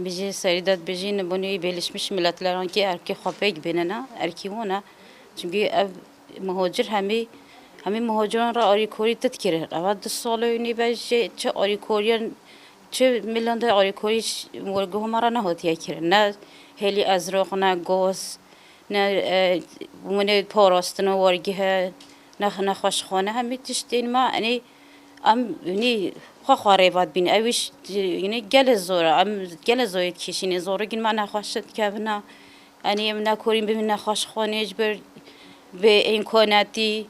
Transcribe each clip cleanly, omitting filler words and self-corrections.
بیشتر سریدت بیشتر نبودی بالشمش ملتلاران که ارکی خپیک بینن ارکی ونا چونکه مهاجر همه مهاجران را آری کوری تذکره. اول سالونی بیشتر چه آری کوریان چه میلیون آری کوریش ورگه مرا نهادیه کرد. نه هلی ازرق نه گاز نه من پاراستن ورگه نه خشخانه همه تشتین ما یعنی یعنی خواهر واد بین اویش یعنی گل زوید کشینی زوره گین ما نخواشت که بنا یعنی نکوریم ببین نخواشخانهش بر به امکاناتی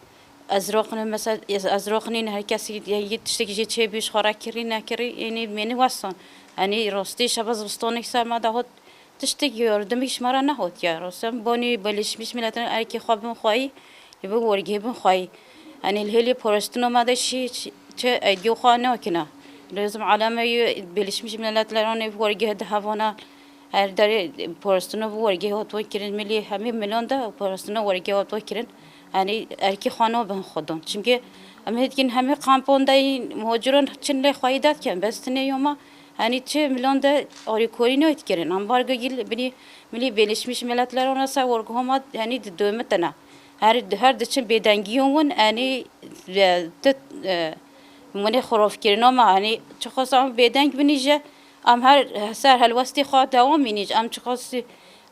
ازرقن مثلا ازرقنین هر کسی یه تشتی چه بیش خورد کری نکری یعنی منی واسن یعنی راستی شب زمستانی سر ما دهات تشتی یاردمیش مرا نهاد یا راستم بانی بالشمیش ملتن ارکی خواب خواهی یه ورگه خواهی یعنی الهلی پرستون آمده چه ایدیو خانه کنه لازم علامه بالشمیش ملتلاران ورگه دهوانا هر داره پرستون ورگه هات وکرین ملی همه میلیون ده پرستون ورگه هات وکرین یعنی ارکی خانه به خودن چونکه همه همه کامپوندای مهاجران چنله خواهیداد کن بس نیوما یعنی چه میلیون ده آری کوری نوید کردن هم بارگی بنی ملی بالشمیش ملتلاران سا ورگه هم یعنی دومت نه هر دچن بدنگیون یعنی منی خراف کردن ما یعنی چه خواستم بدنگ بنیجه ام هر سر هالوستی خواهد دوام بنیج ام چه خواست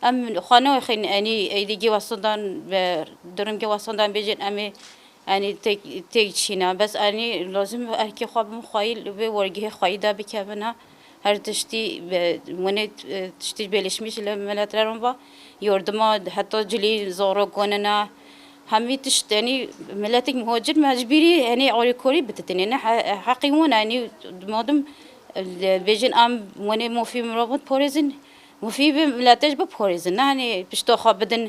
ام خانه خین یعنی ایدی واسطان درم که واسطان بیشتر امی یعنی تیجینا بس یعنی لازم ارکی خواب خواهی به ورگه خواهی دا بکبنا هر تشتی منی تشتی بالشمیش ملتلارون با یاردما حتی جلی زارو کننا همه تشت یعنی ملت مهاجر مجبوری یعنی آری کوری بتتنی نه حقیقون یعنی مادم بیشتر ام منی مفید مربوط پارزین مفید ملتش با پارزین نه یعنی بیشتر خواب بدن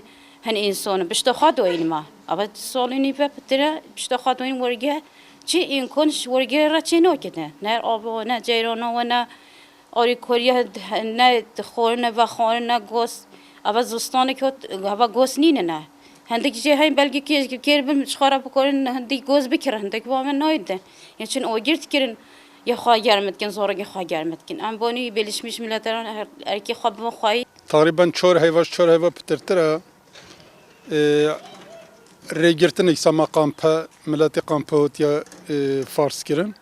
هن انسان بیشتر خواد وین ما اول سالونی به پتره بیشتر خواد وین ورگه چی این کنش ورگه را چی نکنه نه آب و نه جیران و نه آری کوری نه خور نه و خور نه گوس اول زستانی که هوا گوس نینه نه هندک جه هایم بلکه که بیم شخارا بکرن هندی گوز بکرن هندک با من نایده یعنی چون آگرد کردن یا خواه گرمت کن زارگی خواه گرمت کن ام بانی بالشمیش ملتلاران ارکی خواب ما خواهی تقریبا چهار هیوا پترتره ریگرتن اکساما قامپا ملتی قامپا هوتیا فارس کرن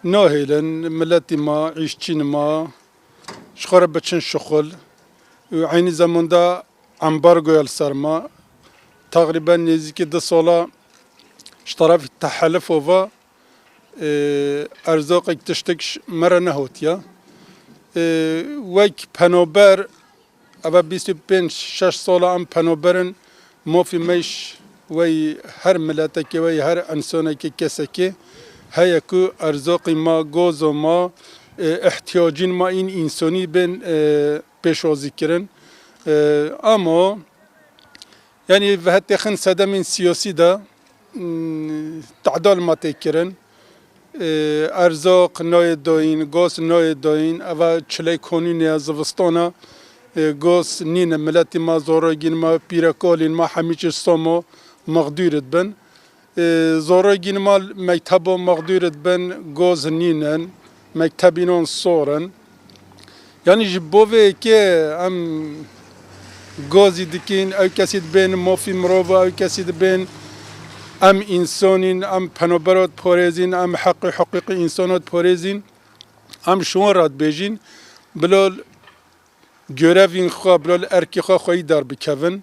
ناهیلن ملتی ما عیشچین ما شخارا بچن شغل و عین زمان دا امبارگو السرما تقریبا نزدیک 2 ساله طرف تحالف و ارزاق تشتکش مره نهوتیا وک پنابر اما 25-6 ساله ام پنابرن ما في مش وی هر ملت که وی هر انسان که کسی که هیا کو ارزاق ما گوز ما احتیاجین ما این انسانی بین پیشوازی کردن اما یعنی و حتی خن صدم سیاسی دا تعدال ما تکرن ارزاق نای داین گاز نای داین اول چلی کنی نیاز وستانا گاز نین ملتی ما زوراگین ما پیرکالین ما همیشه سامو مقدورت بن زوراگین ما مکتب مقدورت بن گاز نینن مکتبینان سورن یعنی جبوه که ام گازی دکین او کسی بین مافی مروه او کسی بین ام انسانین ام پنابرات پارزین ام حقیق انسانات پارزین ام شما راد بیجین بلال گرفین خواه بلال ارکی خواهی در بکون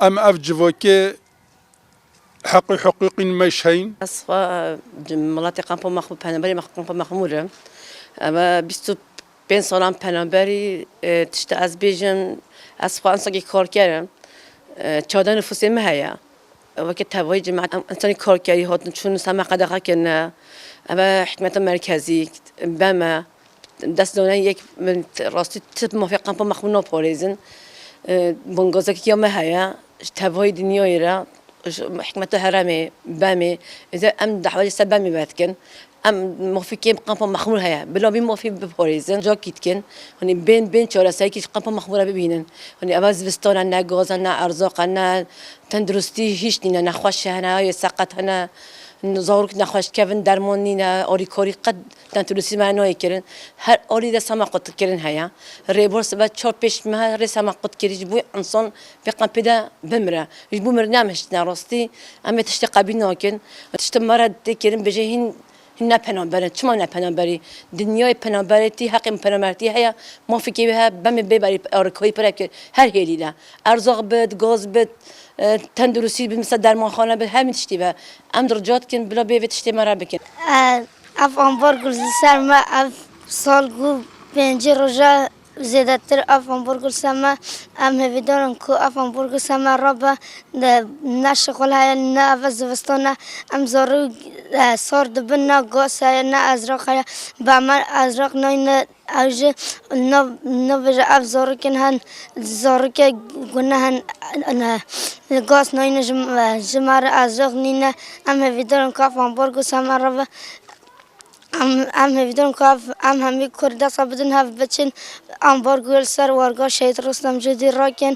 ام اف جواکه حقیقین میشین اصلا ملاتی قامپو مخمور پنابری قامپو مخمورم اما 25 سالم پنابری تشت از بیجن از خوان ساگی کار کردم چادر نفوسی مهیا وقتی توای جماعت انسانی کار کردی هاتن چون سمع قدقه کنه اما حکمت مرکزی بما دست دونه یک راستی تب موافق با مخمون نپاریزن بنگازه که مهیا توای دنیایی را حکمت هرمی بمی اذا ام دعوی سبمی باتکن ام موافقين قاموا مخمور هيا بلا بين موافق بباريزن جا كيتكن هني بين شارع سايكي قاموا مخمورة ببينن هني أواز بستان عنا غاز عنا أرزاق عنا تندرستي هيش نينا نخوش هنا يسقط هنا زارو که نخواهش کردن درمانی نه آری کاری قد تنتروسی معنایی کردن هر آری دست هم قط کردن هیا ریبورس بعد 4-5 ماه رس هم قط کردی جبوی انسان بقى پیدا بمره جبو مرنامش نراستی اما تشت قبیل ناکن تشت مرد کردن بجهین هن پنابرن چما نه پنابری دنیای پنابریتی حق پنابرتی هیا ما فکر بها بم ببری آرکایی پر که هر هلیلا ارزاق بد گاز بد تندرستی به مثل درمان خانه به همین تشتی و ام درجات کن بلا بیوت تشتی مرا بکن اف انبار گل سر ما اف سال گو پنجه روزا زیاده تر اف انبار گل سما ام هیدارن کو اف انبار گل سما رابا نش خال های نه اف زوستانه ام زارو سار دبن نه گاس های نه ازرق های با من ازرق نه اوج نو بجا اف زارو کن هن زارو که گناه هن گاس نه جمار ازرق نه ام هیدارن کو اف انبار گل سما رابا ام هیدارن کو ام همی کرده سبودن هف بچن انبار گل سر وارگاه شهید رستم جدی راکن